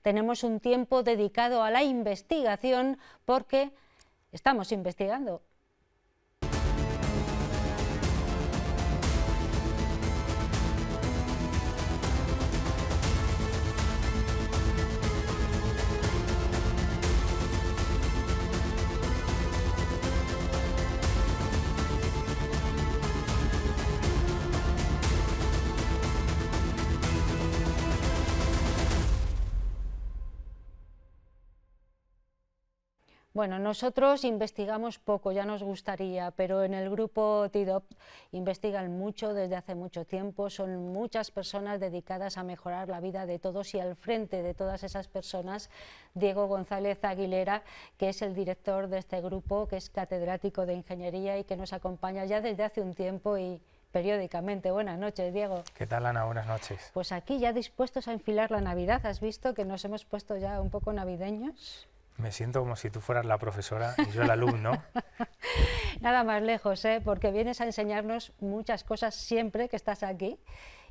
tenemos un tiempo dedicado a la investigación porque estamos investigando. Bueno, nosotros investigamos poco, ya nos gustaría, pero en el grupo TIDOP investigan mucho desde hace mucho tiempo, son muchas personas dedicadas a mejorar la vida de todos y al frente de todas esas personas, Diego González Aguilera, que es el director de este grupo, que es catedrático de Ingeniería y que nos acompaña ya desde hace un tiempo y periódicamente. Buenas noches, Diego. ¿Qué tal, Ana? Buenas noches. Pues aquí ya dispuestos a enfilar la Navidad, ¿has visto que nos hemos puesto ya un poco navideños? Me siento como si tú fueras la profesora y yo el alumno. Nada más lejos, porque vienes a enseñarnos muchas cosas siempre que estás aquí.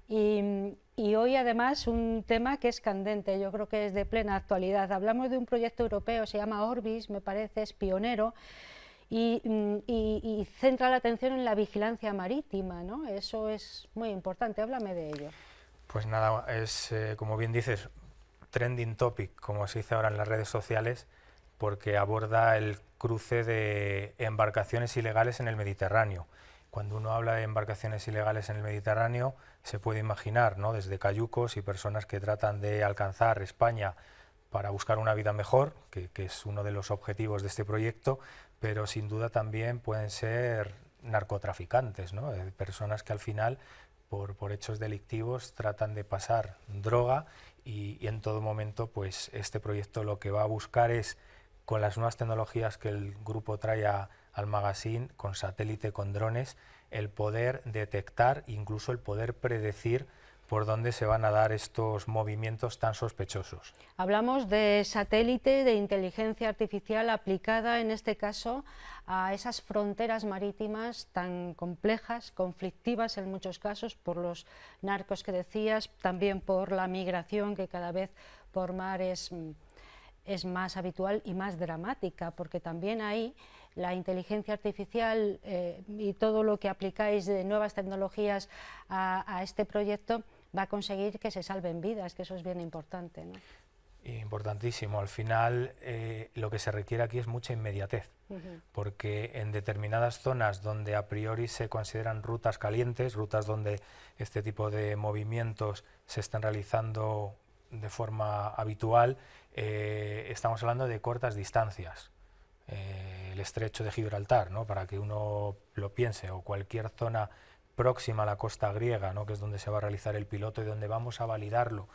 Y hoy además un tema que es candente, yo creo que es de plena actualidad. Hablamos de un proyecto europeo, se llama Orbis, me parece, es pionero, y centra la atención en la vigilancia marítima, ¿no? Eso es muy importante, háblame de ello. Pues nada, es como bien dices, trending topic, como se dice ahora en las redes sociales, porque aborda el cruce de embarcaciones ilegales en el Mediterráneo. Cuando uno habla de embarcaciones ilegales en el Mediterráneo, se puede imaginar, ¿no?, desde cayucos y personas que tratan de alcanzar España para buscar una vida mejor, que es uno de los objetivos de este proyecto, pero sin duda también pueden ser narcotraficantes, ¿no?, personas que al final, por hechos delictivos, tratan de pasar droga y en todo momento pues este proyecto lo que va a buscar es, con las nuevas tecnologías que el grupo trae al magazine, con satélite, con drones, el poder detectar, incluso el poder predecir por dónde se van a dar estos movimientos tan sospechosos. Hablamos de satélite, de inteligencia artificial aplicada en este caso a esas fronteras marítimas tan complejas, conflictivas en muchos casos, por los narcos que decías, también por la migración que cada vez por mar es más habitual y más dramática, porque también ahí la inteligencia artificial y todo lo que aplicáis de nuevas tecnologías a este proyecto va a conseguir que se salven vidas, que eso es bien importante, ¿no? Importantísimo. Al final lo que se requiere aquí es mucha inmediatez, porque en determinadas zonas donde a priori se consideran rutas calientes, rutas donde este tipo de movimientos se están realizando de forma habitual, estamos hablando de cortas distancias. El estrecho de Gibraltar, ¿no?, para que uno lo piense, o cualquier zona próxima a la costa griega, ¿no?, que es donde se va a realizar el piloto y donde vamos a validarlo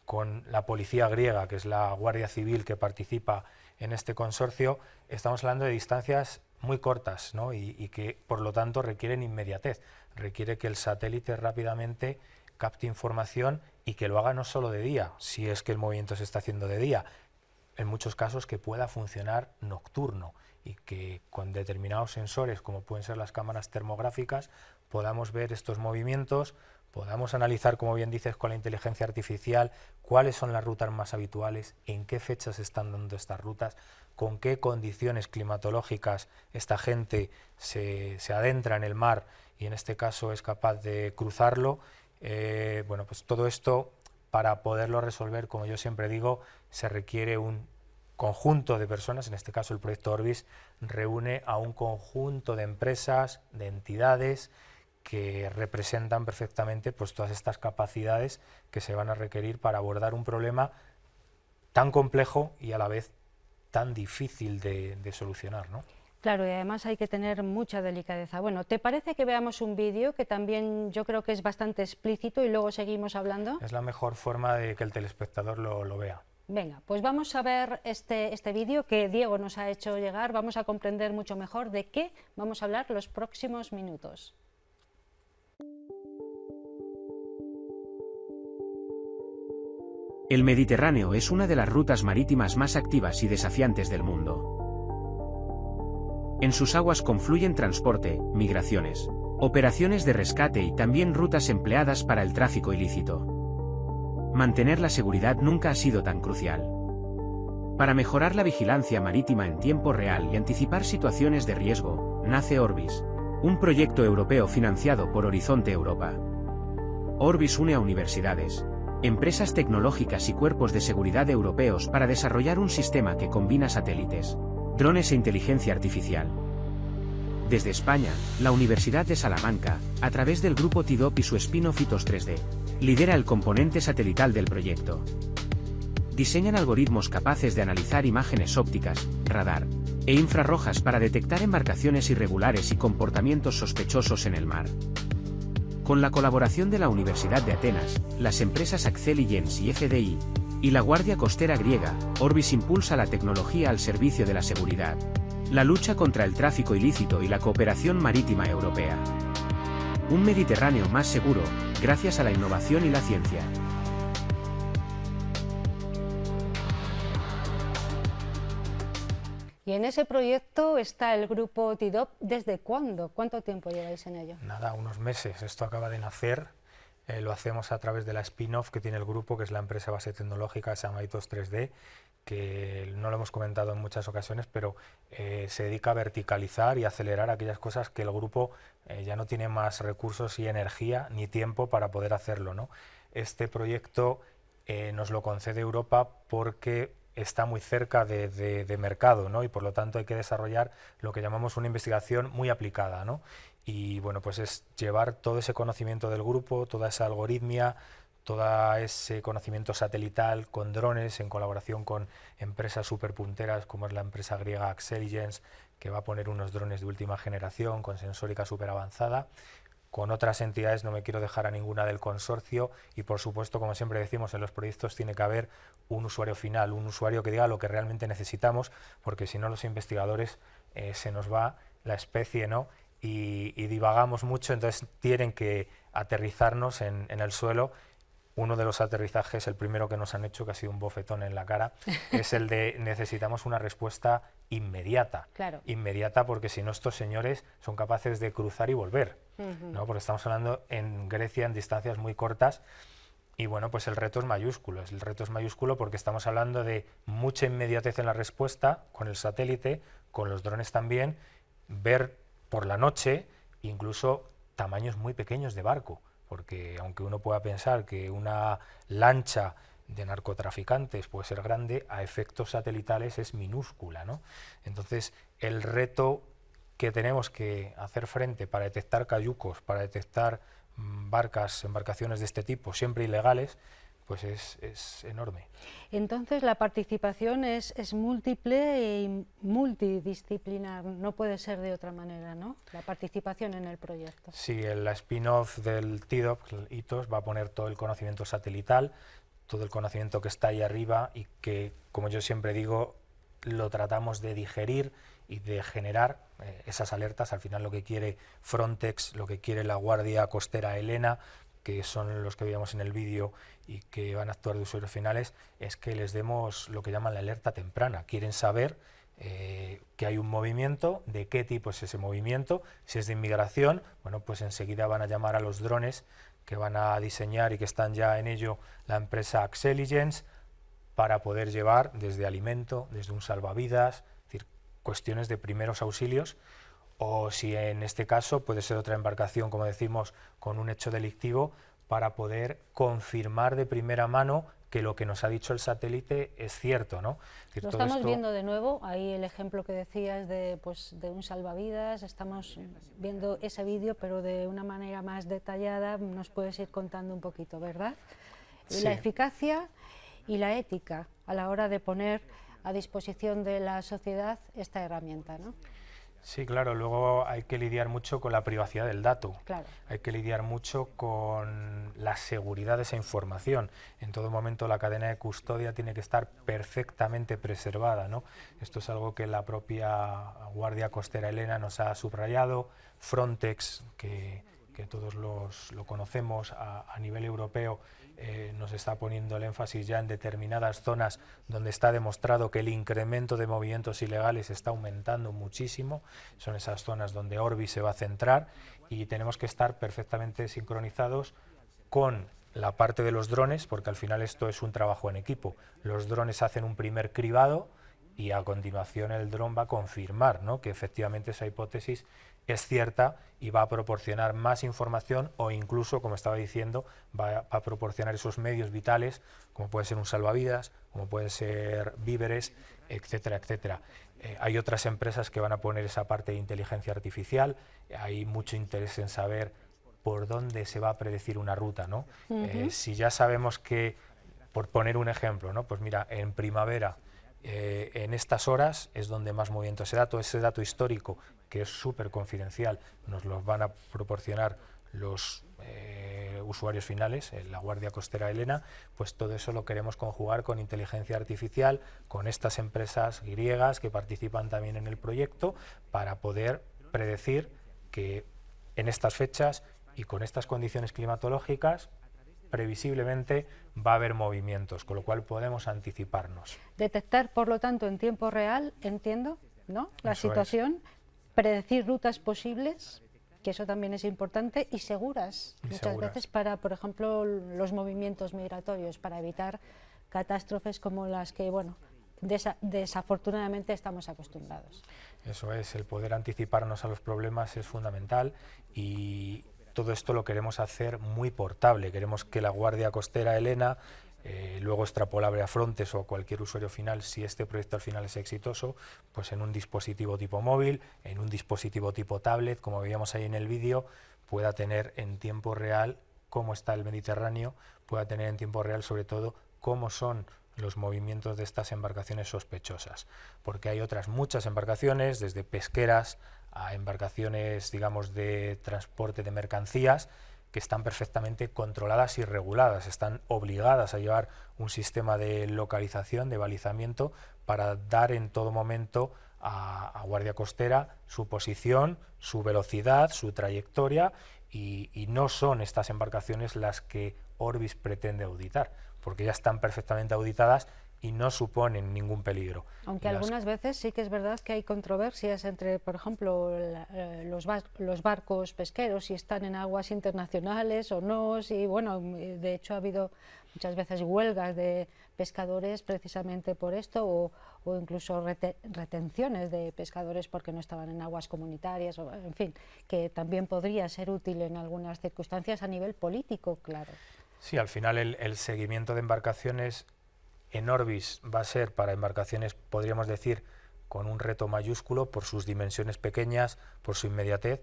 con la policía griega, que es la Guardia Civil que participa en este consorcio. Estamos hablando de distancias muy cortas, ¿no?, y que por lo tanto requieren inmediatez, requiere que el satélite rápidamente capte información y que lo haga no solo de día, si es que el movimiento se está haciendo de día, en muchos casos que pueda funcionar nocturno y que con determinados sensores, como pueden ser las cámaras termográficas, podamos ver estos movimientos, podamos analizar, como bien dices, con la inteligencia artificial, cuáles son las rutas más habituales, en qué fechas están dando estas rutas, con qué condiciones climatológicas esta gente se adentra en el mar y en este caso es capaz de cruzarlo. Bueno, pues todo esto, para poderlo resolver, como yo siempre digo, se requiere un conjunto de personas. En este caso el proyecto Orbis reúne a un conjunto de empresas, de entidades que representan perfectamente pues todas estas capacidades que se van a requerir para abordar un problema tan complejo y a la vez tan difícil de solucionar, ¿no? Claro, y además hay que tener mucha delicadeza. Bueno, ¿te parece que veamos un vídeo que también yo creo que es bastante explícito y luego seguimos hablando? Es la mejor forma de que el telespectador lo vea. Venga, pues vamos a ver este vídeo que Diego nos ha hecho llegar, vamos a comprender mucho mejor de qué vamos a hablar los próximos minutos. El Mediterráneo es una de las rutas marítimas más activas y desafiantes del mundo. En sus aguas confluyen transporte, migraciones, operaciones de rescate y también rutas empleadas para el tráfico ilícito. mantener la seguridad nunca ha sido tan crucial. Para mejorar la vigilancia marítima en tiempo real y anticipar situaciones de riesgo, nace Orbis, un proyecto europeo financiado por Horizonte Europa. Orbis une a universidades, empresas tecnológicas y cuerpos de seguridad europeos para desarrollar un sistema que combina satélites, drones e inteligencia artificial. Desde España, la Universidad de Salamanca, a través del grupo TIDOP y su spin-off Hitos 3D, lidera el componente satelital del proyecto. Diseñan algoritmos capaces de analizar imágenes ópticas, radar e infrarrojas para detectar embarcaciones irregulares y comportamientos sospechosos en el mar. Con la colaboración de la Universidad de Atenas, las empresas Axeligence y FDI, y la Guardia Costera griega, Orbis impulsa la tecnología al servicio de la seguridad, la lucha contra el tráfico ilícito y la cooperación marítima europea. Un Mediterráneo más seguro, gracias a la innovación y la ciencia. Y en ese proyecto está el grupo TIDOP. ¿Desde cuándo? ¿Cuánto tiempo lleváis en ello? Nada, unos meses. Esto acaba de nacer. Lo hacemos a través de la spin-off que tiene el grupo, que es la empresa base tecnológica, se llama Hitos 3D, que no lo hemos comentado en muchas ocasiones, pero se dedica a verticalizar y acelerar aquellas cosas que el grupo ya no tiene más recursos y energía ni tiempo para poder hacerlo, ¿no? Este proyecto nos lo concede Europa porque está muy cerca de mercado, ¿no? Y por lo tanto hay que desarrollar lo que llamamos una investigación muy aplicada, ¿no? Y bueno, pues es llevar todo ese conocimiento del grupo, toda esa algoritmia, todo ese conocimiento satelital con drones en colaboración con empresas superpunteras como es la empresa griega Axeligence, que va a poner unos drones de última generación con sensórica súper avanzada, con otras entidades, no me quiero dejar a ninguna del consorcio, y por supuesto, como siempre decimos, en los proyectos tiene que haber un usuario final, un usuario que diga lo que realmente necesitamos, porque si no los investigadores se nos va la especie, ¿no? Y divagamos mucho, entonces tienen que aterrizarnos en el suelo. Uno de los aterrizajes, el primero que nos han hecho, que ha sido un bofetón en la cara, es el de necesitamos una respuesta inmediata. Claro. Inmediata, porque si no estos señores son capaces de cruzar y volver, ¿no? Porque estamos hablando en Grecia en distancias muy cortas y bueno, pues el reto es mayúsculo. El reto es mayúsculo porque estamos hablando de mucha inmediatez en la respuesta con el satélite, con los drones también, ver por la noche incluso tamaños muy pequeños de barco. Porque aunque uno pueda pensar que una lancha de narcotraficantes puede ser grande, a efectos satelitales es minúscula, ¿no? Entonces, el reto que tenemos que hacer frente para detectar cayucos, para detectar embarcaciones de este tipo, siempre ilegales, pues es enorme. Entonces la participación es múltiple y multidisciplinar, no puede ser de otra manera, ¿no? La participación en el proyecto. Sí, la spin-off del TIDOP, Hitos, va a poner todo el conocimiento satelital, todo el conocimiento que está ahí arriba y que, como yo siempre digo, lo tratamos de digerir y de generar esas alertas. Al final lo que quiere Frontex, lo que quiere la Guardia Costera Helena, que son los que veíamos en el vídeo y que van a actuar de usuarios finales, es que les demos lo que llaman la alerta temprana. Quieren saber que hay un movimiento, de qué tipo es ese movimiento, si es de inmigración, bueno, pues enseguida van a llamar a los drones que van a diseñar y que están ya en ello la empresa Axeligence para poder llevar desde alimento, desde un salvavidas, es decir, cuestiones de primeros auxilios. O si en este caso puede ser otra embarcación, como decimos, con un hecho delictivo, para poder confirmar de primera mano que lo que nos ha dicho el satélite es cierto, ¿no? Es decir, lo todo estamos esto... viendo de nuevo, ahí el ejemplo que decías de un salvavidas, estamos viendo ese vídeo, pero de una manera más detallada. Nos puedes ir contando un poquito, ¿verdad? Sí. La eficacia y la ética a la hora de poner a disposición de la sociedad esta herramienta, ¿no? Sí, claro, luego hay que lidiar mucho con la privacidad del dato, claro. Hay que lidiar mucho con la seguridad de esa información. En todo momento la cadena de custodia tiene que estar perfectamente preservada, ¿no? Esto es algo que la propia Guardia Costera Helena nos ha subrayado, Frontex, que todos lo conocemos a nivel europeo, nos está poniendo el énfasis ya en determinadas zonas donde está demostrado que el incremento de movimientos ilegales está aumentando muchísimo. Son esas zonas donde Orbis se va a centrar y tenemos que estar perfectamente sincronizados con la parte de los drones, porque al final esto es un trabajo en equipo. Los drones hacen un primer cribado y a continuación el dron va a confirmar, ¿no?, que efectivamente esa hipótesis es cierta y va a proporcionar más información o incluso, como estaba diciendo, va a proporcionar esos medios vitales, como puede ser un salvavidas, como puede ser víveres, etcétera, etcétera. Hay otras empresas que van a poner esa parte de inteligencia artificial, hay mucho interés en saber por dónde se va a predecir una ruta, ¿no? Si ya sabemos que, por poner un ejemplo, ¿no?, pues mira, en primavera, en estas horas es donde más movimiento ese dato histórico, que es súper confidencial, nos lo van a proporcionar los usuarios finales, la Guardia Costera Elena, pues todo eso lo queremos conjugar con inteligencia artificial, con estas empresas griegas que participan también en el proyecto, para poder predecir que en estas fechas y con estas condiciones climatológicas previsiblemente va a haber movimientos, con lo cual podemos anticiparnos. Detectar, por lo tanto, en tiempo real, entiendo, ¿no?, la Eso situación, predecir rutas posibles, que eso también es importante, y seguras, muchas veces, para, por ejemplo, los movimientos migratorios, para evitar catástrofes como las que, bueno, desafortunadamente estamos acostumbrados. Eso es, el poder anticiparnos a los problemas es fundamental, y todo esto lo queremos hacer muy portable. Queremos que la Guardia Costera Elena, luego extrapolable a Frontex o a cualquier usuario final, si este proyecto al final es exitoso, pues en un dispositivo tipo móvil, en un dispositivo tipo tablet, como veíamos ahí en el vídeo, pueda tener en tiempo real cómo está el Mediterráneo, pueda tener en tiempo real sobre todo cómo son los movimientos de estas embarcaciones sospechosas, porque hay otras muchas embarcaciones, desde pesqueras a embarcaciones, digamos, de transporte de mercancías, que están perfectamente controladas y reguladas, están obligadas a llevar un sistema de localización, de balizamiento, para dar en todo momento a Guardia Costera su posición, su velocidad, su trayectoria, y no son estas embarcaciones las que Orbis pretende auditar, porque ya están perfectamente auditadas y no suponen ningún peligro. Aunque algunas veces sí que es verdad que hay controversias entre, por ejemplo, los barcos pesqueros, si están en aguas internacionales o no, si, bueno, de hecho ha habido muchas veces huelgas de pescadores precisamente por esto, o incluso retenciones de pescadores porque no estaban en aguas comunitarias, o, en fin, que también podría ser útil en algunas circunstancias a nivel político, claro. Sí, al final el seguimiento de embarcaciones en Orbis va a ser para embarcaciones, podríamos decir, con un reto mayúsculo por sus dimensiones pequeñas, por su inmediatez,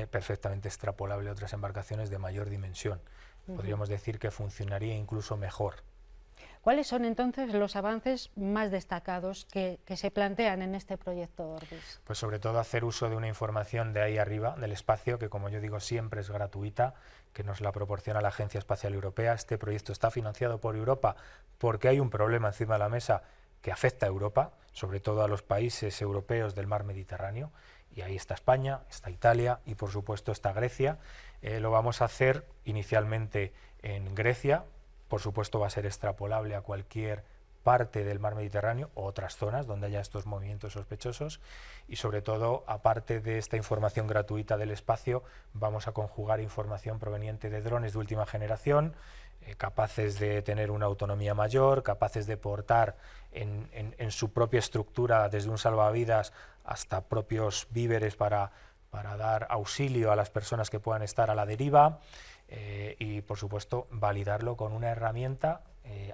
perfectamente extrapolable a otras embarcaciones de mayor dimensión. Podríamos decir que funcionaría incluso mejor. ¿Cuáles son entonces los avances más destacados que se plantean en este proyecto Orbis? Pues sobre todo hacer uso de una información de ahí arriba, del espacio, que como yo digo siempre es gratuita, que nos la proporciona la Agencia Espacial Europea. Este proyecto está financiado por Europa porque hay un problema encima de la mesa que afecta a Europa, sobre todo a los países europeos del mar Mediterráneo, y ahí está España, está Italia y por supuesto está Grecia. Lo vamos a hacer inicialmente en Grecia. Por supuesto va a ser extrapolable a cualquier parte del mar Mediterráneo o otras zonas donde haya estos movimientos sospechosos, y sobre todo, aparte de esta información gratuita del espacio, vamos a conjugar información proveniente de drones de última generación, capaces de tener una autonomía mayor, capaces de portar en su propia estructura, desde un salvavidas hasta propios víveres para dar auxilio a las personas que puedan estar a la deriva. Y por supuesto validarlo con una herramienta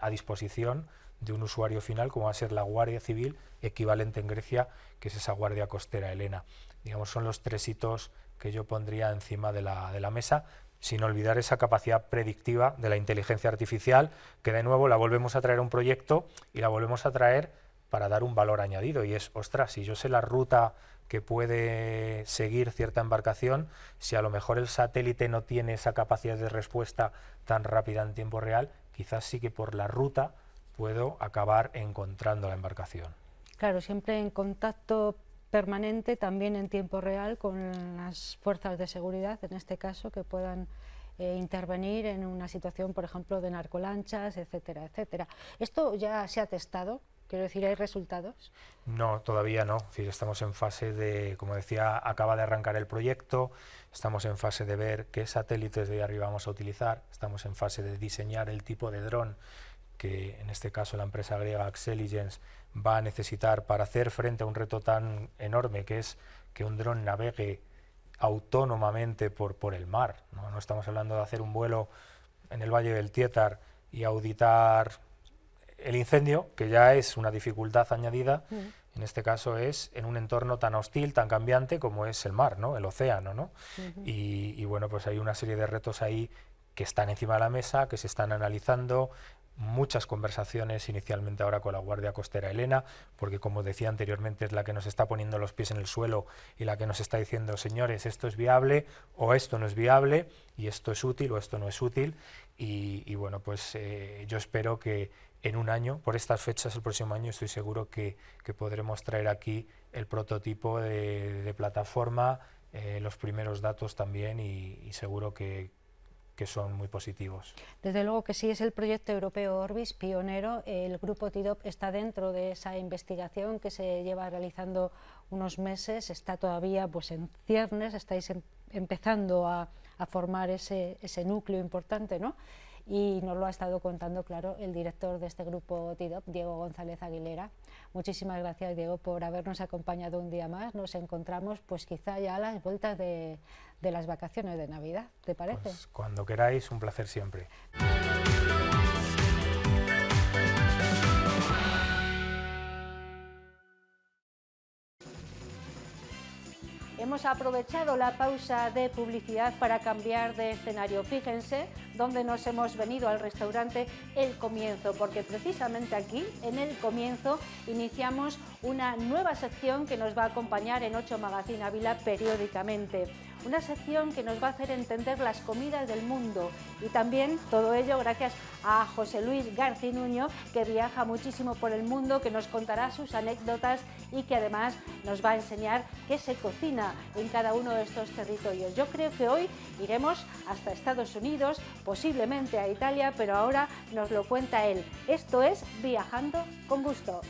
a disposición de un usuario final, como va a ser la Guardia Civil, equivalente en Grecia, que es esa Guardia Costera Elena. Digamos, son los tres hitos que yo pondría encima de la mesa, sin olvidar esa capacidad predictiva de la inteligencia artificial, que de nuevo la volvemos a traer a un proyecto y la volvemos a traer para dar un valor añadido, y es, ostras, si yo sé la ruta que puede seguir cierta embarcación, si a lo mejor el satélite no tiene esa capacidad de respuesta tan rápida en tiempo real, quizás sí que por la ruta puedo acabar encontrando la embarcación. Claro, siempre en contacto permanente, también en tiempo real, con las fuerzas de seguridad, en este caso, que puedan intervenir en una situación, por ejemplo, de narcolanchas, etcétera, etcétera. ¿Esto ya se ha testado Quiero decir, ¿hay resultados? No, todavía no. Es decir, estamos en fase de, como decía, acaba de arrancar el proyecto, estamos en fase de ver qué satélites de ahí arriba vamos a utilizar, estamos en fase de diseñar el tipo de dron que en este caso la empresa griega Axeligence va a necesitar para hacer frente a un reto tan enorme que es que un dron navegue autónomamente por el mar. No estamos hablando de hacer un vuelo en el Valle del Tietar y auditar el incendio, que ya es una dificultad añadida, en este caso es en un entorno tan hostil, tan cambiante como es el mar, ¿no? El océano, ¿no? Y bueno, pues hay una serie de retos ahí que están encima de la mesa, que se están analizando, muchas conversaciones inicialmente ahora con la Guardia Costera Helena, porque como decía anteriormente es la que nos está poniendo los pies en el suelo y la que nos está diciendo, señores, esto es viable o esto no es viable, y esto es útil o esto no es útil, y bueno, pues yo espero que en un año, por estas fechas, el próximo año, estoy seguro que podremos traer aquí el prototipo de plataforma, los primeros datos también, y seguro que son muy positivos. Desde luego que sí, es el proyecto europeo Orbis, pionero. El grupo TIDOP está dentro de esa investigación que se lleva realizando unos meses, está todavía pues en ciernes, estáis empezando a formar ese núcleo importante, ¿no? Y nos lo ha estado contando, claro, el director de este grupo TIDOP, Diego González Aguilera. Muchísimas gracias, Diego, por habernos acompañado un día más. Nos encontramos pues quizá ya a las vueltas de las vacaciones de Navidad, ¿te parece? Pues cuando queráis, un placer siempre. Hemos aprovechado la pausa de publicidad para cambiar de escenario. Fíjense dónde nos hemos venido, al restaurante El Comienzo, porque precisamente aquí, en El Comienzo, iniciamos una nueva sección que nos va a acompañar en 8 Magazine Ávila periódicamente. Una sección que nos va a hacer entender las comidas del mundo, y también todo ello gracias a José Luis Garcinuño, que viaja muchísimo por el mundo, que nos contará sus anécdotas y que además nos va a enseñar qué se cocina en cada uno de estos territorios. Yo creo que hoy iremos hasta Estados Unidos, posiblemente a Italia, pero ahora nos lo cuenta él. Esto es Viajando con Gusto.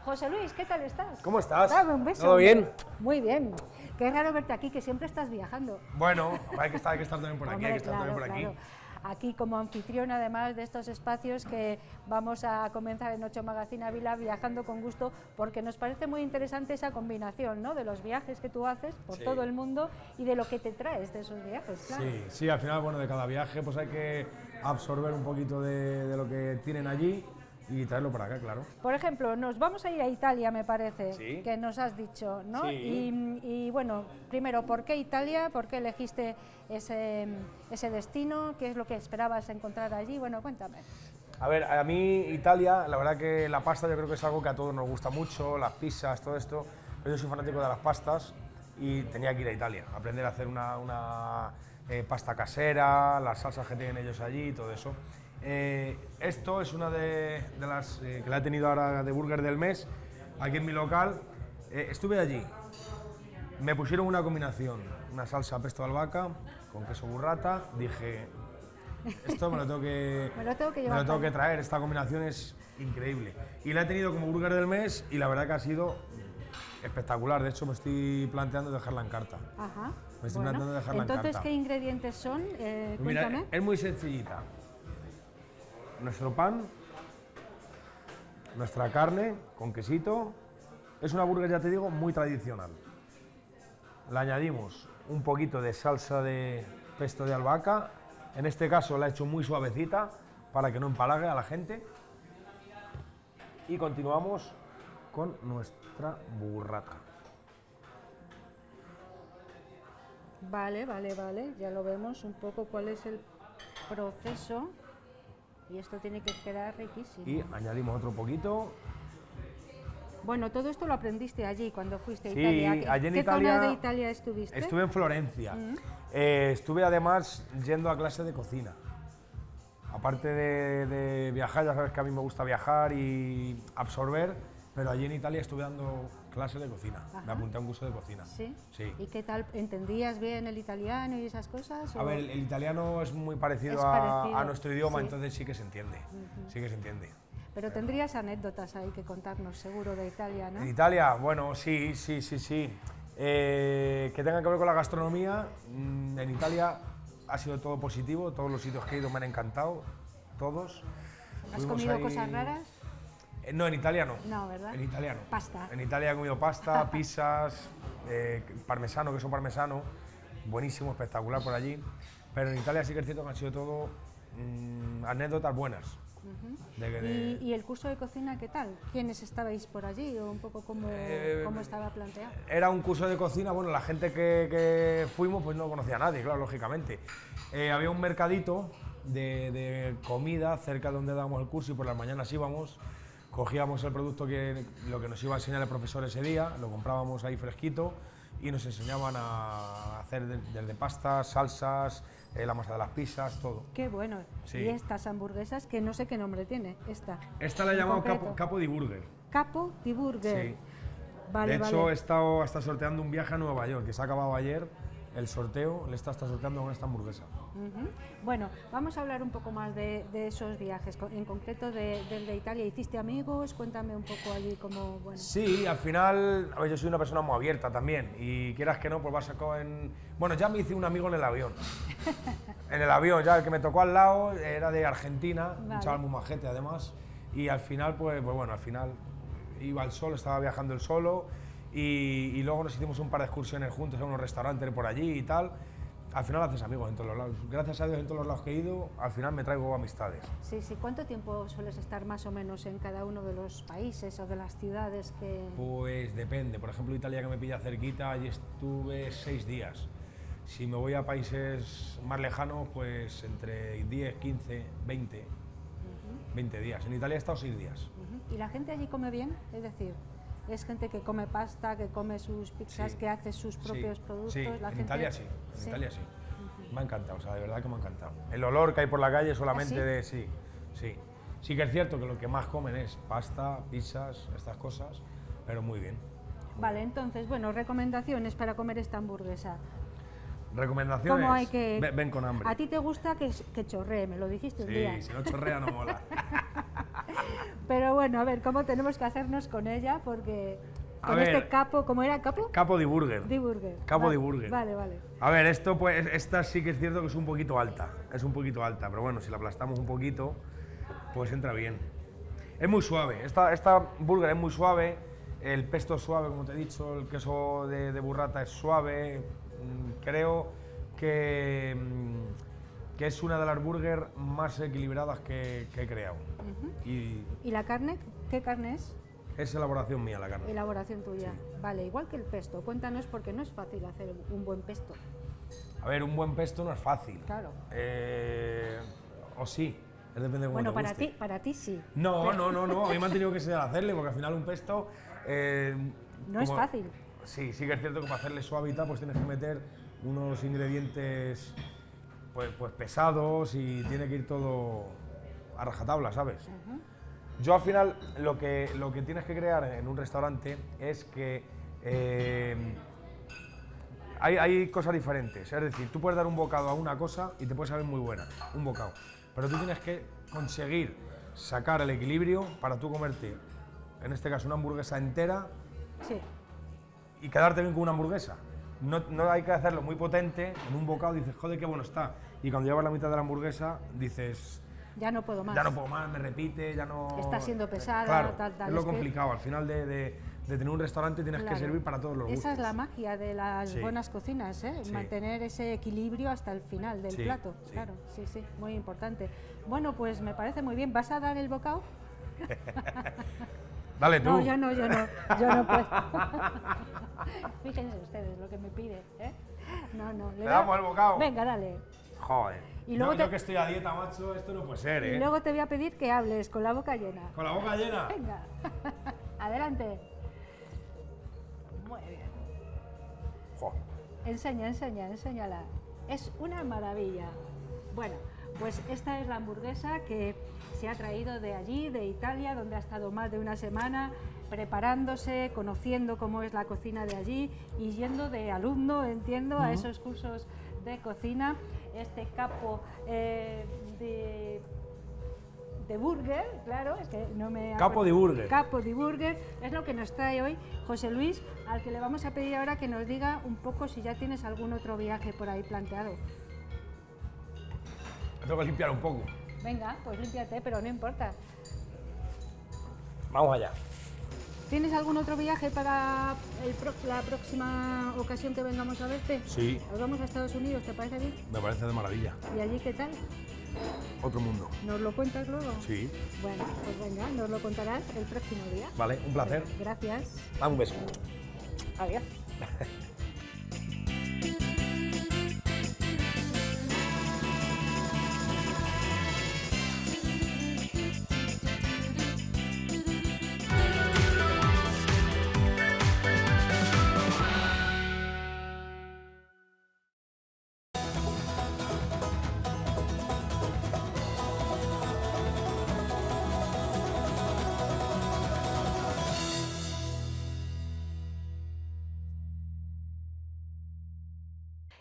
José Luis, ¿qué tal estás? ¿Cómo estás? Dame un beso. ¿Todo bien? Muy bien. Qué raro verte aquí, que siempre estás viajando. Bueno, hay que estar también por aquí, Hombre, hay que estar claro, también por aquí. claro. Aquí como anfitriona, además de estos espacios que vamos a comenzar en 8 Magazine Ávila, Viajando con Gusto, porque nos parece muy interesante esa combinación, ¿no?, de los viajes que tú haces por todo el mundo y de lo que te traes de esos viajes, claro. Sí, al final, bueno, de cada viaje pues hay que absorber un poquito de lo que tienen allí y traerlo para acá, claro. Por ejemplo, nos vamos a ir a Italia, me parece, Sí. que nos has dicho, ¿no? Sí. Y bueno, primero, ¿por qué Italia? ¿Por qué elegiste ese destino? ¿Qué es lo que esperabas encontrar allí? Bueno, cuéntame. A ver, a mí Italia, la verdad que la pasta yo creo que es algo que a todos nos gusta mucho, las pizzas, todo esto, pero yo soy fanático de las pastas y tenía que ir a Italia, aprender a hacer una pasta casera, las salsas que tienen ellos allí y todo eso. Esto es una de las que la he tenido ahora de burger del mes, aquí en mi local. Estuve allí, me pusieron una combinación, una salsa pesto de albahaca con queso burrata, dije, esto me lo tengo que, Me lo tengo que me llevar lo tengo para que traer, esta combinación es increíble. Y la he tenido como burger del mes y la verdad que ha sido espectacular, de hecho me estoy planteando dejarla en carta. Ajá. Me estoy planteando dejarla en entonces, carta. ¿qué ingredientes son? Pues mira, Cuéntame. es muy sencillita. Nuestro pan, nuestra carne con quesito. Es una burger, ya te digo, muy tradicional. Le añadimos un poquito de salsa de pesto de albahaca. En este caso la he hecho muy suavecita para que no empalague a la gente. Y continuamos con nuestra burrata. Vale, ya lo vemos un poco cuál es el proceso. Y esto tiene que quedar riquísimo. Y añadimos otro poquito. Bueno, todo esto lo aprendiste allí cuando fuiste a Sí, Italia. allí en ¿Qué Italia zona de Italia estuviste? Estuve en Florencia. Estuve además yendo a clase de cocina. Aparte de viajar, ya sabes que a mí me gusta viajar y absorber, pero allí en Italia estuve dando clases de cocina. Me apunté a un curso de cocina. ¿Sí? Sí. ¿Y qué tal? ¿Entendías bien el italiano y esas cosas? A ver, el italiano es muy parecido, Es parecido, a nuestro idioma, sí. entonces sí que se entiende. Sí que se entiende. Pero tendrías anécdotas ahí que contarnos, seguro, de Italia, ¿no? En Italia, bueno, sí. Que tengan que ver con la gastronomía, en Italia ha sido todo positivo, todos los sitios que he ido me han encantado, todos. ¿Has Fuimos comido ahí- cosas raras? No, en Italia no. No, ¿verdad? En Italia no. Pasta. En Italia he comido pasta, pizzas, parmesano, queso parmesano, buenísimo, espectacular por allí. Pero en Italia sí que es cierto que han sido todo anécdotas buenas. ¿Y el curso de cocina qué tal? ¿Quiénes estabais por allí o un poco cómo estaba planteado? Era un curso de cocina, bueno, la gente que fuimos pues no conocía a nadie, claro, lógicamente. Había un mercadito de comida cerca de donde dábamos el curso y por las mañanas íbamos, cogíamos el producto lo que nos iba a enseñar el profesor ese día, lo comprábamos ahí fresquito y nos enseñaban a hacer desde pastas, salsas, la masa de las pizzas, todo. Qué bueno. Sí. Y estas hamburguesas, que no sé qué nombre tiene, Esta la he en llamado concreto. Capo di Burger. Capo di Burger. Sí. Vale, De hecho, vale. he estado hasta sorteando un viaje a Nueva York, que se ha acabado ayer el sorteo, le está hasta sorteando con esta hamburguesa. Ujú. Bueno, vamos a hablar un poco más de esos viajes, en concreto del de Italia. ¿Hiciste amigos? Cuéntame un poco allí cómo... Bueno. Sí, al final, a ver, yo soy una persona muy abierta también, y quieras que no, pues vas a... Bueno, ya me hice un amigo en el avión. En el avión, ya el que me tocó al lado era de Argentina, Vale. un chaval muy majete además, y al final, pues bueno, al final iba al solo, estaba viajando el solo, y luego nos hicimos un par de excursiones juntos a unos restaurantes por allí y tal. Al final haces amigos en todos los lados. Gracias a Dios, en todos los lados que he ido, al final me traigo amistades. Sí, sí. ¿Cuánto tiempo sueles estar más o menos en cada uno de los países o de las ciudades que...? Pues depende. Por ejemplo, Italia, que me pilla cerquita, allí estuve 6 días. Si me voy a países más lejanos, pues entre 10, 15, 20, 20 días. En Italia he estado 6 días. Ujú. ¿Y la gente allí come bien? Es decir, ¿es gente que come pasta, que come sus pizzas, Sí. que hace sus propios productos? Sí, La en gente... Italia sí. En Sí. Italia sí. Me ha encantado, o sea, de verdad que me ha encantado. El olor que hay por la calle solamente ¿Ah, sí? de... Sí, sí. Sí que es cierto que lo que más comen es pasta, pizzas, estas cosas, pero muy bien. Vale, entonces, bueno, recomendaciones para comer esta hamburguesa. ¿Recomendaciones? ¿Cómo hay que...? Ven con hambre. A ti te gusta que chorree, me lo dijiste un día. Sí, si no chorrea no mola. Pero bueno, a ver, ¿cómo tenemos que hacernos con ella? Porque A con ver. este capo, ¿cómo era? ¿Capo? Capo di Burger. Di Burger. Capo Vale, di Burger. Vale, vale. A ver, esto pues, esta sí que es cierto que es un poquito alta, pero bueno, si la aplastamos un poquito, pues entra bien. Es muy suave, esta burger es muy suave, el pesto es suave, como te he dicho, el queso de burrata es suave, creo que es una de las burgers más equilibradas que he creado. Y ¿Y la carne? ¿Qué carne es? es elaboración mía la carne. Elaboración tuya. Vale, igual que el pesto. Cuéntanos porque no es fácil hacer un buen pesto. A ver, un buen pesto no es fácil. Claro. O sí, depende de cómo Bueno, te guste. para ti sí. No, a mí me han tenido que enseñar a hacerle, porque al final un pesto... No es fácil. Sí, sí que es cierto que para hacerle suavita pues tienes que meter unos ingredientes pues pesados y tiene que ir todo a rajatabla, ¿sabes? Yo al final lo que tienes que crear en un restaurante es que hay cosas diferentes, es decir, tú puedes dar un bocado a una cosa y te puede saber muy buena, un bocado, pero tú tienes que conseguir sacar el equilibrio para tú comerte, en este caso, una hamburguesa entera Sí. y quedarte bien con una hamburguesa. No hay que hacerlo muy potente, en un bocado dices, joder, qué bueno está, y cuando llevas la mitad de la hamburguesa dices, Ya no puedo más. ya no puedo más, me repite, ya no... Está siendo pesada, Claro, tal. es lo Es que- complicado, al final de tener un restaurante tienes Claro. que servir para todos los gustos. Esa es la magia de las Sí. buenas cocinas, ¿eh? Sí. Mantener ese equilibrio hasta el final del Sí, plato. sí. Claro, sí, sí, muy importante. Bueno, pues me parece muy bien. ¿Vas a dar el bocado? Dale tú. No, yo no puedo. Fíjense ustedes lo que me pide, ¿eh? No. ¿Le damos el bocado? Venga, dale. Joder. Y luego yo que estoy a dieta, macho, esto no puede ser, ¿eh? Y luego te voy a pedir que hables con la boca llena. Con la boca llena. Venga, adelante. Muy bien. Jo. Enséñala. Es una maravilla. Bueno, pues esta es la hamburguesa que se ha traído de allí, de Italia, donde ha estado más de una semana preparándose, conociendo cómo es la cocina de allí y yendo de alumno, entiendo, a esos cursos de cocina. Este capo de burger, claro, es que no me Capo di burger. Capo di burger es lo que nos trae hoy José Luis, al que le vamos a pedir ahora que nos diga un poco si ya tienes algún otro viaje por ahí planteado. Tengo que limpiar un poco. Venga, pues límpiate, pero no importa. Vamos allá. ¿Tienes algún otro viaje para la próxima ocasión que vengamos a verte? Sí. Nos vamos a Estados Unidos, ¿te parece bien? Me parece de maravilla. ¿Y allí qué tal? Otro mundo. ¿Nos lo cuentas luego? Sí. Bueno, pues venga, nos lo contarás el próximo día. Vale, un placer. Gracias. Dame un beso. Adiós.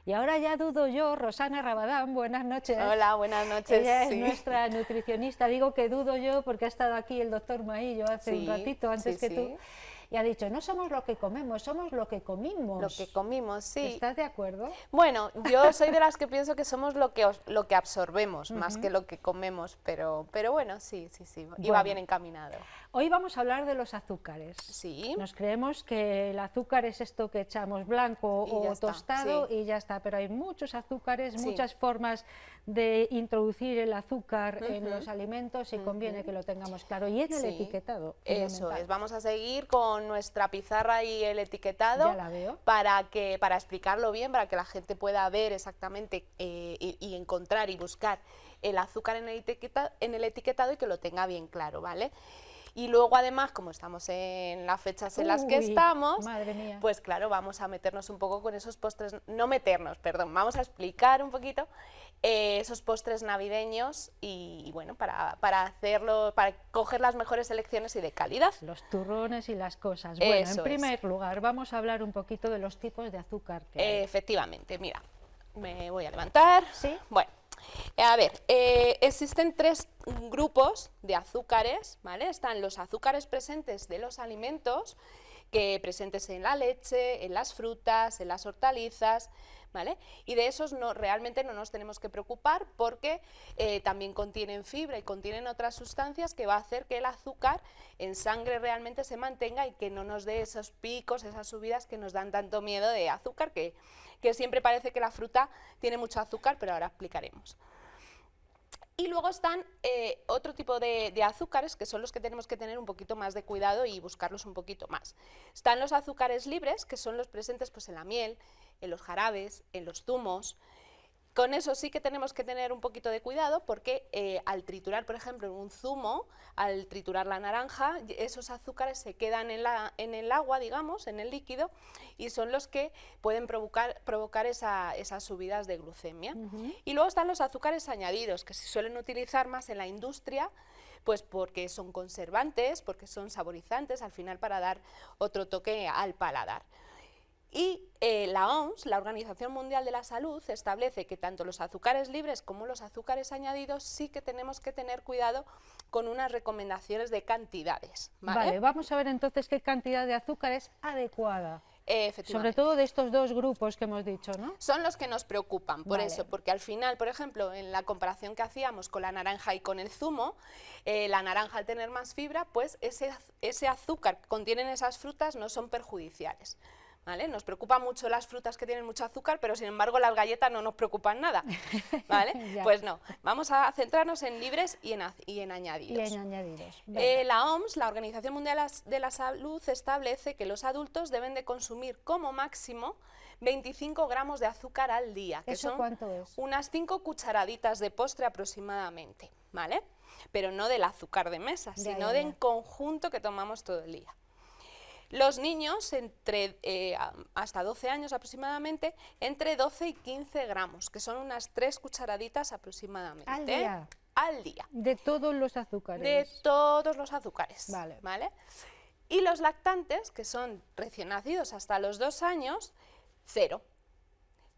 Y ahora ya dudo yo, Rosana Rabadán, buenas noches. Hola, buenas noches. Ella es sí. nuestra nutricionista. Digo que dudo yo porque ha estado aquí el doctor Maillo hace un Sí, ratito, antes sí, que sí. tú, y ha dicho, no somos lo que comemos, somos lo que comimos. Lo que comimos, sí. ¿Estás de acuerdo? Bueno, yo soy de las que pienso que somos lo que absorbemos, más que lo que comemos, pero bueno, sí, iba Bueno. bien encaminado. Hoy vamos a hablar de los azúcares. Sí. Nos creemos que el azúcar es esto que echamos blanco Y ya o está, tostado sí. y ya está, pero hay muchos azúcares, Sí. muchas formas de introducir el azúcar en los alimentos y conviene que lo tengamos claro. Y en el Sí. etiquetado. Eso fundamental. es, vamos a seguir con nuestra pizarra y el etiquetado Ya la veo. para explicarlo bien, para que la gente pueda ver exactamente y encontrar y buscar el azúcar en el etiquetado y que lo tenga bien claro, ¿vale? Y luego además, como estamos en las fechas en las que Uy, estamos, madre mía. pues claro, vamos a meternos un poco con esos postres, no meternos, perdón, vamos a explicar un poquito esos postres navideños y bueno, para hacerlo, para coger las mejores selecciones y de calidad. Los turrones y las cosas. Bueno, Eso en es. primer lugar, vamos a hablar un poquito de los tipos de azúcar que hay. Efectivamente, mira, me voy a levantar. Sí. Bueno, a ver, existen tres grupos de azúcares, ¿vale? Están los azúcares presentes de los alimentos, que presentes en la leche, en las frutas, en las hortalizas, ¿vale? Y de esos realmente no nos tenemos que preocupar porque también contienen fibra y contienen otras sustancias que va a hacer que el azúcar en sangre realmente se mantenga y que no nos dé esos picos, esas subidas que nos dan tanto miedo de azúcar, que siempre parece que la fruta tiene mucho azúcar, pero ahora explicaremos. Y luego están otro tipo de azúcares, que son los que tenemos que tener un poquito más de cuidado y buscarlos un poquito más. Están los azúcares libres, que son los presentes pues, en la miel, en los jarabes, en los zumos. Con eso sí que tenemos que tener un poquito de cuidado porque al triturar, por ejemplo, un zumo, al triturar la naranja, esos azúcares se quedan en el agua, digamos, en el líquido, y son los que pueden provocar esas subidas de glucemia. Y luego están los azúcares añadidos, que se suelen utilizar más en la industria, pues porque son conservantes, porque son saborizantes, al final para dar otro toque al paladar. Y la OMS, la Organización Mundial de la Salud, establece que tanto los azúcares libres como los azúcares añadidos sí que tenemos que tener cuidado con unas recomendaciones de cantidades. Vale, vamos a ver entonces qué cantidad de azúcar es adecuada. Efectivamente. Sobre todo de estos dos grupos que hemos dicho, ¿no? Son los que nos preocupan, por Vale. eso, porque al final, por ejemplo, en la comparación que hacíamos con la naranja y con el zumo, la naranja al tener más fibra, pues ese azúcar que contienen esas frutas no son perjudiciales. ¿Vale? Nos preocupan mucho las frutas que tienen mucho azúcar, pero sin embargo las galletas no nos preocupan nada, ¿vale? Pues no, vamos a centrarnos en libres y en añadidos. Y en añadidos. Venga. La OMS, la Organización Mundial de la Salud, establece que los adultos deben de consumir como máximo 25 gramos de azúcar al día, que ¿Eso son cuánto es? unas 5 cucharaditas de postre aproximadamente, ¿vale? Pero no del azúcar de mesa, Ya, sino ya, del ya. conjunto que tomamos todo el día. Los niños, hasta 12 años aproximadamente, entre 12 y 15 gramos, que son unas 3 cucharaditas aproximadamente. ¿Al día? Al día. De todos los azúcares. De todos los azúcares. Vale. ¿Vale? Y los lactantes, que son recién nacidos hasta los 2 años, 0.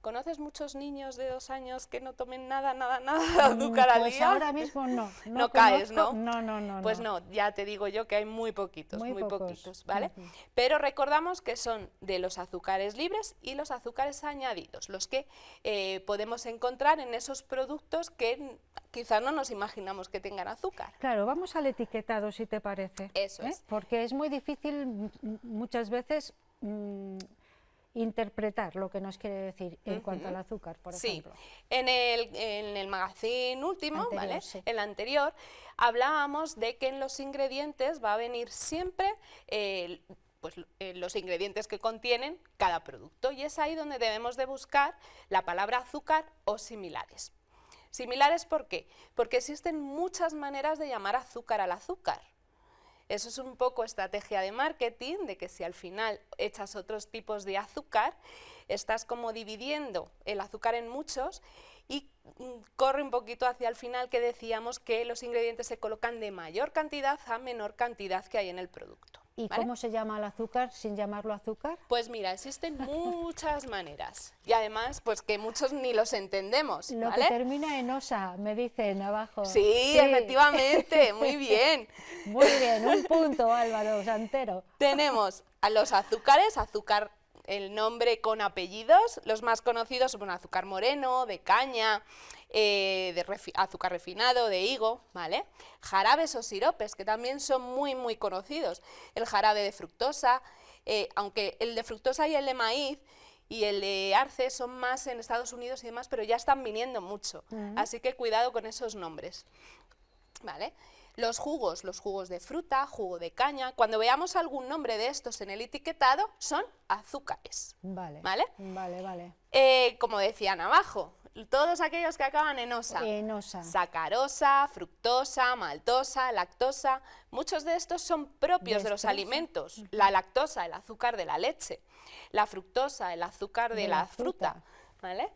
¿Conoces muchos niños de 2 años que no tomen nada de azúcar al Pues día? ahora mismo no. No caes, conozco- ¿no? No. Pues no, ya te digo yo que hay muy poquitos, Muy muy pocos. poquitos, ¿vale? Ujú. Pero recordamos que son de los azúcares libres y los azúcares añadidos, los que podemos encontrar en esos productos que quizás no nos imaginamos que tengan azúcar. Claro, vamos al etiquetado, si te parece. Eso es. Porque es muy difícil muchas veces interpretar lo que nos quiere decir en cuanto al azúcar, por Sí, ejemplo. en el magazine último, Anterior, ¿vale? sí. El anterior, hablábamos de que en los ingredientes va a venir siempre los ingredientes que contienen cada producto, y es ahí donde debemos de buscar la palabra azúcar o similares. ¿Similares por qué? Porque existen muchas maneras de llamar azúcar al azúcar. Eso es un poco estrategia de marketing, de que si al final echas otros tipos de azúcar, estás como dividiendo el azúcar en muchos y corre un poquito hacia el final, que decíamos que los ingredientes se colocan de mayor cantidad a menor cantidad que hay en el producto. ¿Y ¿vale? cómo se llama al azúcar sin llamarlo azúcar? Pues mira, existen muchas maneras y además pues que muchos ni los entendemos, Lo ¿vale? que termina en osa, me dicen abajo. Sí, efectivamente, muy bien. Muy bien, un punto, Álvaro Santero. Tenemos a los azúcares, azúcar, el nombre con apellidos, los más conocidos son azúcar moreno, de caña, azúcar refinado, de higo, ¿vale? Jarabes o siropes, que también son muy conocidos. El jarabe de fructosa, aunque el de fructosa y el de maíz y el de arce son más en Estados Unidos y demás, pero ya están viniendo mucho, así que cuidado con esos nombres, ¿vale? Los jugos de fruta, jugo de caña, cuando veamos algún nombre de estos en el etiquetado, son azúcares. Vale. ¿Vale? Vale. Como decían abajo, todos aquellos que acaban en osa. En osa. Sacarosa, fructosa, maltosa, lactosa, muchos de estos son propios de los Destrosa. alimentos. La lactosa, el azúcar de la leche. La fructosa, el azúcar de la fruta. ¿Vale?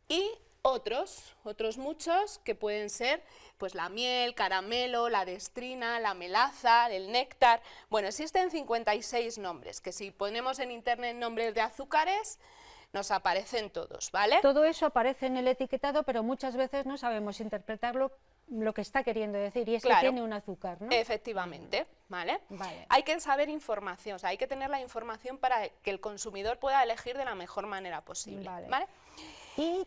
Y otros muchos que pueden ser pues la miel, caramelo, la destrina, la melaza, el néctar. Bueno, existen 56 nombres, que si ponemos en internet nombres de azúcares, nos aparecen todos, ¿vale? Todo eso aparece en el etiquetado, pero muchas veces no sabemos interpretarlo, lo que está queriendo decir, y es Claro. que tiene un azúcar, ¿no? Efectivamente, ¿vale? Vale. Hay que saber información, o sea, hay que tener la información para que el consumidor pueda elegir de la mejor manera posible, Vale. ¿vale? Y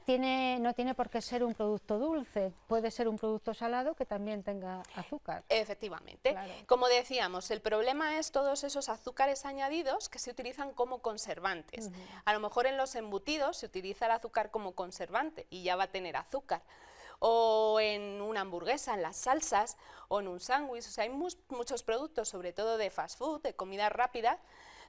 no tiene por qué ser un producto dulce, puede ser un producto salado que también tenga azúcar. Efectivamente. Claro. Como decíamos, el problema es todos esos azúcares añadidos que se utilizan como conservantes. A lo mejor en los embutidos se utiliza el azúcar como conservante y ya va a tener azúcar. O en una hamburguesa, en las salsas, o en un sándwich. O sea, hay muchos productos, sobre todo de fast food, de comida rápida,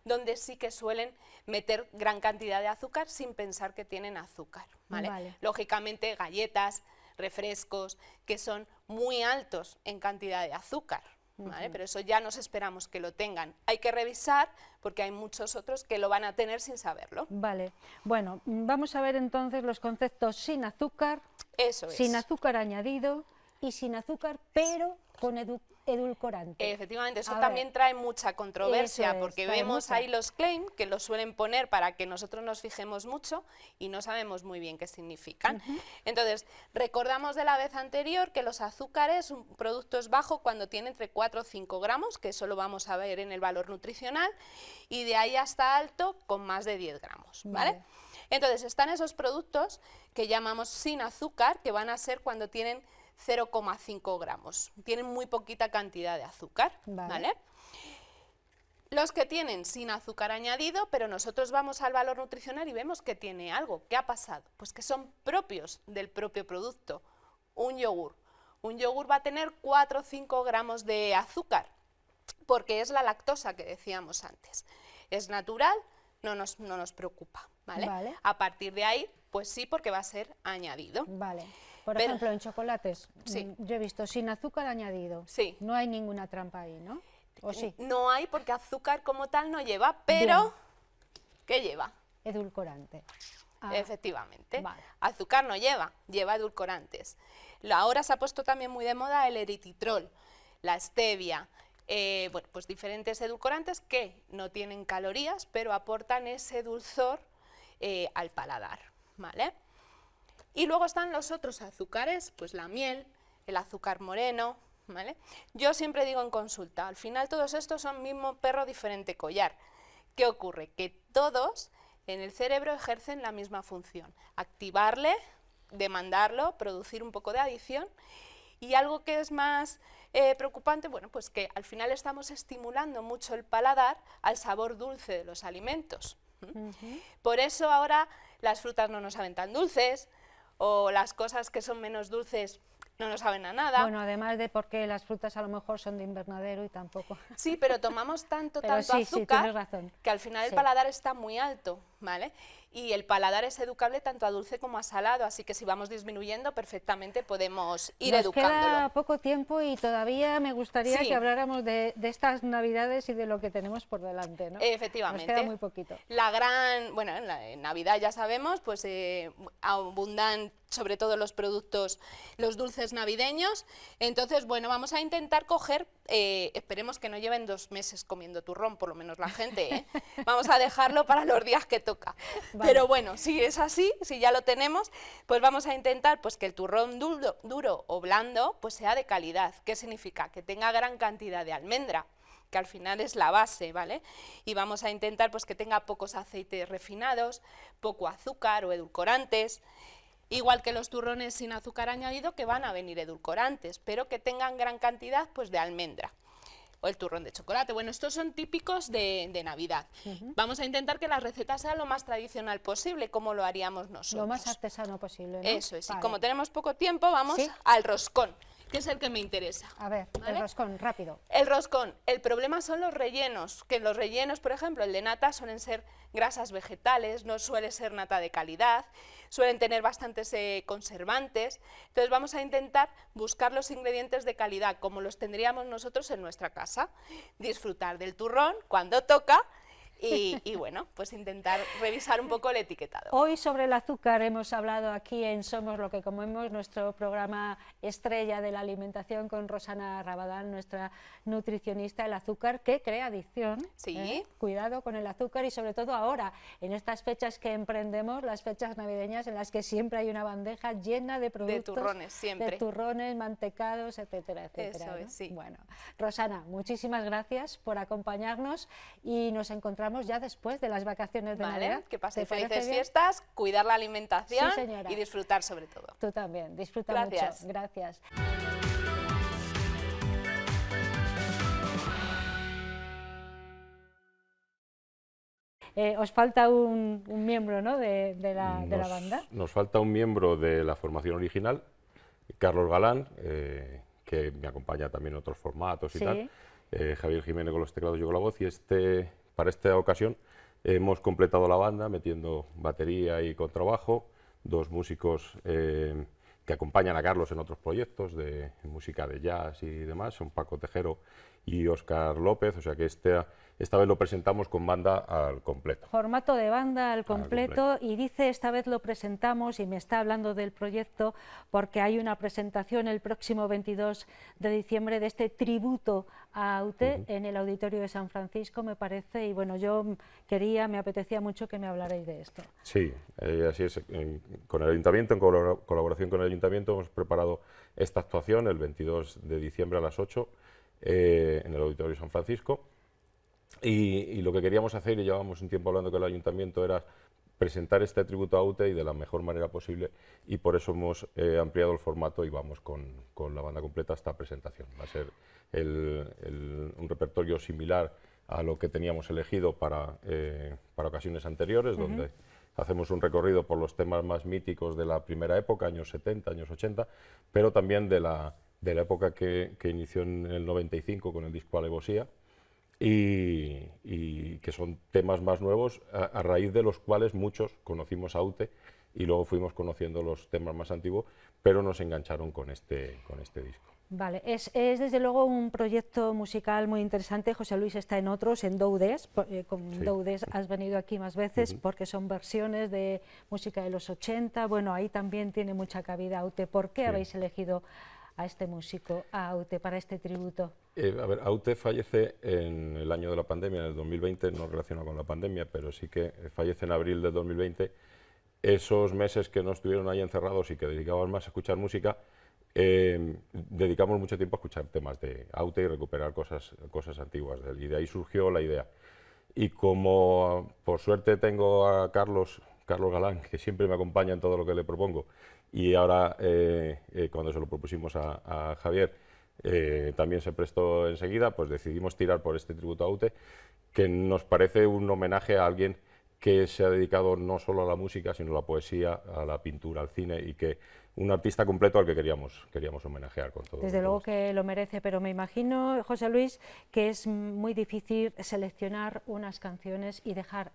donde sí que suelen meter gran cantidad de azúcar sin pensar que tienen azúcar, ¿vale? Vale. Lógicamente, galletas, refrescos, que son muy altos en cantidad de azúcar, ¿vale? Pero eso ya nos esperamos que lo tengan. Hay que revisar porque hay muchos otros que lo van a tener sin saberlo. Vale, bueno, vamos a ver entonces los conceptos sin azúcar, Eso es. sin azúcar añadido y sin azúcar, pero con edulcorante. Efectivamente, eso A también ver. trae mucha controversia, Eso es, porque trae vemos mucha. ahí los claims que los suelen poner para que nosotros nos fijemos mucho y no sabemos muy bien qué significan. Entonces, recordamos de la vez anterior que los azúcares, un producto es bajo cuando tiene entre 4 o 5 gramos, que eso lo vamos a ver en el valor nutricional, y de ahí hasta alto con más de 10 gramos, ¿vale? Vale. Entonces, están esos productos que llamamos sin azúcar, que van a ser cuando tienen 0,5 gramos. Tienen muy poquita cantidad de azúcar, Vale. ¿vale? Los que tienen sin azúcar añadido, pero nosotros vamos al valor nutricional y vemos que tiene algo. ¿Qué ha pasado? Pues que son propios del propio producto. Un yogur. Un yogur va a tener 4 o 5 gramos de azúcar, porque es la lactosa que decíamos antes. Es natural, no nos preocupa, ¿vale? Vale. A partir de ahí, pues sí, porque va a ser añadido. Vale. Por Pero- ejemplo, en chocolates, Sí. yo he visto sin azúcar añadido. Sí. No hay ninguna trampa ahí, ¿no? ¿O sí? No hay porque azúcar como tal no lleva, pero Bien. ¿qué lleva? Edulcorante. Ah, Efectivamente. vale. Azúcar no lleva, lleva edulcorantes. Ahora se ha puesto también muy de moda el eritritol, la stevia, bueno, pues diferentes edulcorantes que no tienen calorías, pero aportan ese dulzor al paladar, ¿vale? Y luego están los otros azúcares, pues la miel, el azúcar moreno, ¿vale? Yo siempre digo en consulta, al final todos estos son mismo perro, diferente collar. ¿Qué ocurre? Que todos en el cerebro ejercen la misma función, activarle, demandarlo, producir un poco de adicción, y algo que es más preocupante, bueno, pues que al final estamos estimulando mucho el paladar al sabor dulce de los alimentos. Por eso ahora las frutas no nos saben tan dulces, o las cosas que son menos dulces no nos saben a nada. Bueno, además de porque las frutas a lo mejor son de invernadero y tampoco. Sí, pero tomamos tanto Pero sí, azúcar tienes razón. que al final el Sí. paladar está muy alto, ¿vale? Y el paladar es educable tanto a dulce como a salado, así que si vamos disminuyendo perfectamente podemos ir Nos educándolo. queda poco tiempo y todavía me gustaría Sí. que habláramos de estas Navidades y de lo que tenemos por delante, ¿no? Efectivamente. Nos queda muy poquito. La gran, bueno, en Navidad ya sabemos, pues abundan sobre todo los productos, los dulces navideños. Entonces, bueno, vamos a intentar coger, esperemos que no lleven 2 meses comiendo turrón, por lo menos la gente, ¿eh? Vamos a dejarlo para los días que toca. Vale. Pero bueno, si es así, si ya lo tenemos, pues vamos a intentar pues que el turrón duro o blando pues sea de calidad. ¿Qué significa? Que tenga gran cantidad de almendra, que al final es la base, ¿vale? Y vamos a intentar pues que tenga pocos aceites refinados, poco azúcar o edulcorantes, igual que los turrones sin azúcar añadido, que van a venir edulcorantes, pero que tengan gran cantidad pues de almendra. O el turrón de chocolate. Bueno, estos son típicos de Navidad. Vamos a intentar que la receta sea lo más tradicional posible, como lo haríamos nosotros. Lo más artesano posible, ¿no? Eso es. Vale. Y como tenemos poco tiempo, vamos Sí. al roscón, que es el que me interesa. A ver, ¿Vale? el roscón, rápido. El roscón, el problema son los rellenos, que los rellenos, por ejemplo, el de nata suelen ser grasas vegetales, no suele ser nata de calidad, suelen tener bastantes conservantes. Entonces vamos a intentar buscar los ingredientes de calidad como los tendríamos nosotros en nuestra casa, disfrutar del turrón cuando toca y bueno, pues intentar revisar un poco el etiquetado. Hoy sobre el azúcar hemos hablado aquí en Somos lo que comemos, nuestro programa estrella de la alimentación con Rosana Rabadán, nuestra nutricionista. El azúcar que crea adicción. Sí. Cuidado con el azúcar y sobre todo ahora, en estas fechas que emprendemos, las fechas navideñas en las que siempre hay una bandeja llena de productos. turrones, siempre. De turrones, mantecados, etcétera, etcétera. Eso ¿no? es, sí. Bueno, Rosana, muchísimas gracias por acompañarnos y nos encontramos ya después de las vacaciones de Vale, Navidad. que paséis ¿Te parece felices bien? fiestas, cuidar la alimentación Sí, señora. y disfrutar sobre todo. Tú también, disfruta Gracias. mucho. Gracias. Os falta un miembro, ¿no? de la banda. Nos falta un miembro de la formación original, Carlos Galán, que me acompaña también en otros formatos y Sí. tal. Javier Jiménez con los teclados y yo con la voz. Y para esta ocasión hemos completado la banda metiendo batería y contrabajo, 2 músicos que acompañan a Carlos en otros proyectos de música de jazz y demás, son Paco Tejero y Óscar López, o sea que esta vez lo presentamos con banda al completo. Formato de banda al completo, y dice esta vez lo presentamos y me está hablando del proyecto porque hay una presentación el próximo 22 de diciembre de este tributo a Aute en el Auditorio de San Francisco, me parece, y bueno, yo me apetecía mucho que me hablarais de esto. Sí, así es. Con el Ayuntamiento, en colaboración con el Ayuntamiento, hemos preparado esta actuación el 22 de diciembre a las 8 en el Auditorio de San Francisco. Y lo que queríamos hacer, y llevábamos un tiempo hablando con el Ayuntamiento, era presentar este tributo a Aute y de la mejor manera posible, y por eso hemos ampliado el formato y vamos con la banda completa a esta presentación. Va a ser un repertorio similar a lo que teníamos elegido para ocasiones anteriores, donde hacemos un recorrido por los temas más míticos de la primera época, años 70, años 80, pero también de la época que inició en el 95 con el disco Alevosía, y que son temas más nuevos a raíz de los cuales muchos conocimos a Aute y luego fuimos conociendo los temas más antiguos, pero nos engancharon con este disco. Vale, es desde luego un proyecto musical muy interesante. José Luis está en otros, en Doudes. Con Sí. Doudes has venido aquí más veces porque son versiones de música de los 80. Bueno, ahí también tiene mucha cabida Aute. ¿Por qué Sí. habéis elegido a este músico, a Aute, para este tributo? A ver, Aute fallece en el año de la pandemia, en el 2020, no relacionado con la pandemia, pero sí que fallece en abril de 2020. Esos meses que no estuvieron ahí encerrados y que dedicaban más a escuchar música, dedicamos mucho tiempo a escuchar temas de Aute y recuperar cosas antiguas de él, y de ahí surgió la idea. Y como por suerte tengo a Carlos Galán, que siempre me acompaña en todo lo que le propongo, y ahora cuando se lo propusimos a Javier, también se prestó enseguida, pues decidimos tirar por este tributo a Aute, que nos parece un homenaje a alguien que se ha dedicado no solo a la música, sino a la poesía, a la pintura, al cine, y que un artista completo al que queríamos homenajear con todo. Desde luego que lo merece, pero me imagino, José Luis, que es muy difícil seleccionar unas canciones y dejar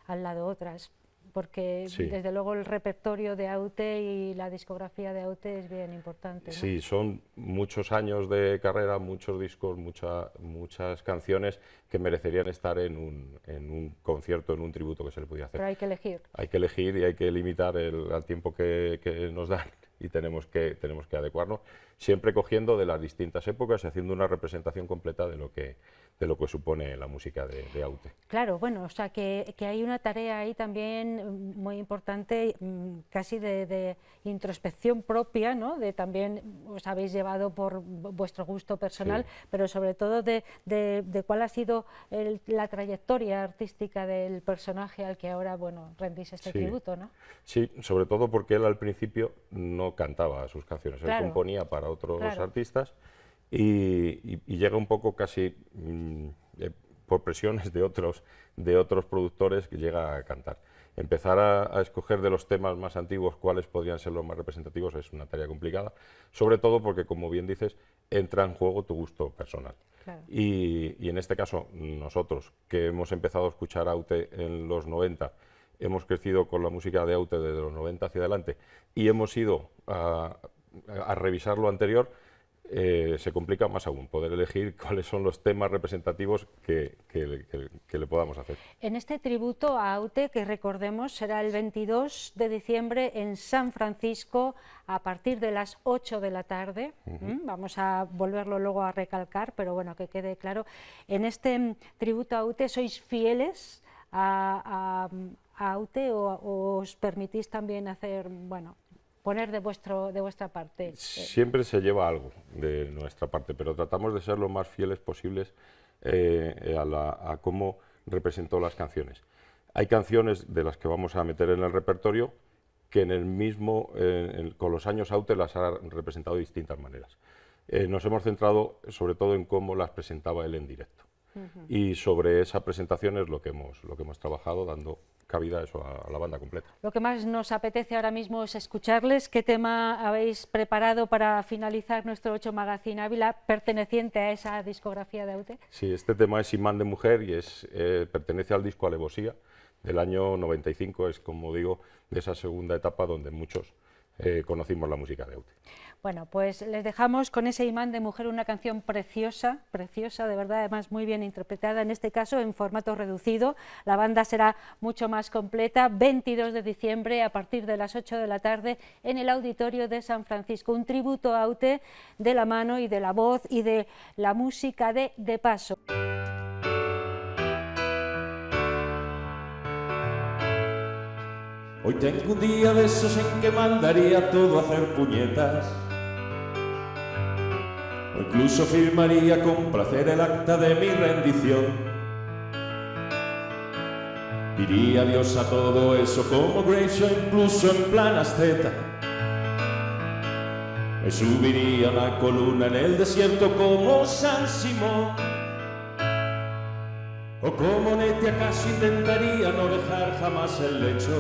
al lado otras, porque Sí. desde luego el repertorio de Aute y la discografía de Aute es bien importante, ¿no? Sí, son muchos años de carrera, muchos discos, muchas canciones que merecerían estar en un concierto, en un tributo que se le pudiera hacer. Pero hay que elegir. Hay que elegir y hay que limitar al tiempo que nos dan, y tenemos que adecuarnos, siempre cogiendo de las distintas épocas y haciendo una representación completa de lo que supone la música de Aute. Claro, bueno, o sea que hay una tarea ahí también muy importante, casi de introspección propia, ¿no? De también os habéis llevado por vuestro gusto personal, Sí. pero sobre todo de cuál ha sido la trayectoria artística del personaje al que ahora, bueno, rendís este Sí. tributo, ¿no? Sí, sobre todo porque él al principio no cantaba sus canciones, Claro. él componía para otros Claro. artistas y llega un poco casi por presiones de otros productores que llega a cantar. Empezar a escoger de los temas más antiguos cuáles podrían ser los más representativos es una tarea complicada, sobre todo porque, como bien dices, entra en juego tu gusto personal. Claro. Y en este caso, nosotros, que hemos empezado a escuchar Aute en los 90, hemos crecido con la música de Aute desde los 90 hacia adelante y hemos ido a revisar lo anterior, se complica más aún poder elegir cuáles son los temas representativos que le podamos hacer. En este tributo a Aute, que recordemos será el 22 de diciembre en San Francisco a partir de las 8 de la tarde, vamos a volverlo luego a recalcar, pero bueno, que quede claro, en este tributo a Aute sois fieles a Aute o os permitís también hacer, bueno, poner de vuestra parte. Siempre se lleva algo de nuestra parte, pero tratamos de ser lo más fieles posibles a cómo representó las canciones. Hay canciones de las que vamos a meter en el repertorio que con los años Aute las ha representado de distintas maneras. Nos hemos centrado sobre todo en cómo las presentaba él en directo. Y sobre esa presentación es lo que hemos trabajado, dando cabida a eso a la banda completa. Lo que más nos apetece ahora mismo es escucharles. ¿Qué tema habéis preparado para finalizar nuestro 8 Magazine Ávila perteneciente a esa discografía de Aute? Sí, este tema es Imán de Mujer y pertenece al disco Alevosía del año 95, es, como digo, de esa segunda etapa donde muchos conocimos la música de Aute. Bueno, pues les dejamos con ese Imán de Mujer, una canción preciosa, preciosa, de verdad, además muy bien interpretada, en este caso en formato reducido. La banda será mucho más completa, 22 de diciembre a partir de las 8 de la tarde en el Auditorio de San Francisco. Un tributo a Aute de la mano y de la voz y de la música de Paso. Hoy tengo un día de esos en que mandaría todo a hacer puñetas, o incluso firmaría con placer el acta de mi rendición. Diría adiós a todo eso como Grace o incluso en plan asceta. Me subiría a una columna en el desierto como San Simón, o como Nete acaso intentaría no dejar jamás el lecho.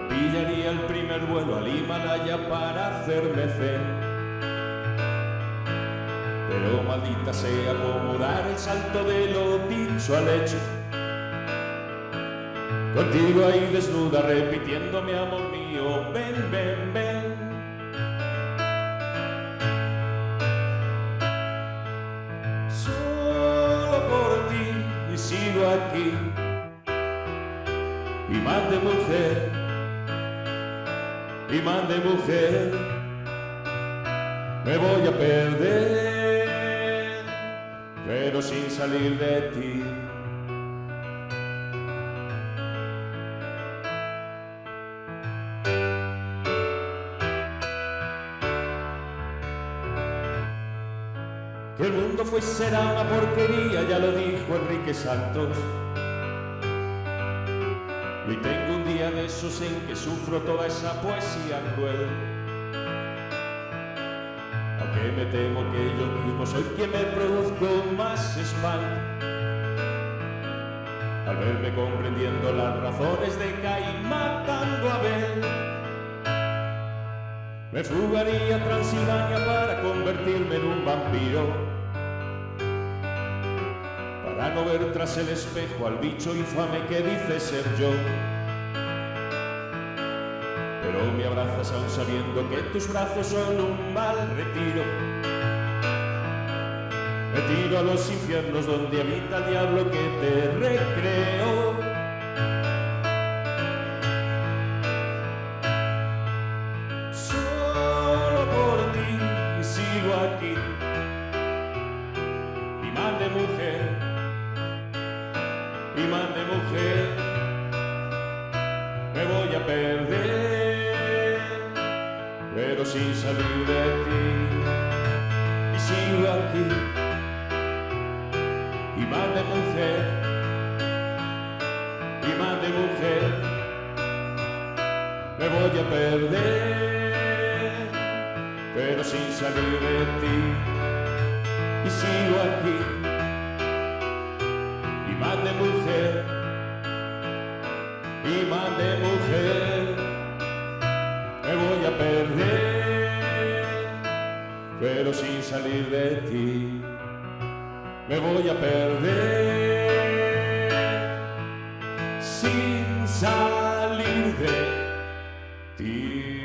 Pillaría el primer vuelo al Himalaya para hacerme zen. Pero maldita sea como dar el salto de lo dicho al hecho. Contigo ahí desnuda repitiéndome, amor mío, ven, ven, ven. imán de mujer, imán de mujer, me voy a perder, pero sin salir de ti. Que el mundo fue y será una porquería, ya lo dijo Enrique Santos. Y tengo un día de esos en que sufro toda esa poesía cruel. Aunque me temo que yo mismo soy quien me produzco más espanto al verme comprendiendo las razones de Caín matando a Abel. Me fugaría a Transilvania para convertirme en un vampiro, para no ver tras el espejo al bicho infame que dice ser yo. Pero me abrazas aún sabiendo que tus brazos son un mal retiro. Me tiro a los infiernos donde habita el diablo que te recreó. Solo por ti sigo aquí, imán de mujer, imán de mujer, me voy a perder, pero sin salir de ti, y sigo aquí, imán de mujer, imán de mujer, me voy a perder, pero sin salir de ti, y sigo aquí, imán de mujer, imán de mujer, me voy a perder, pero sin salir de ti, me voy a perder, sin salir de ti.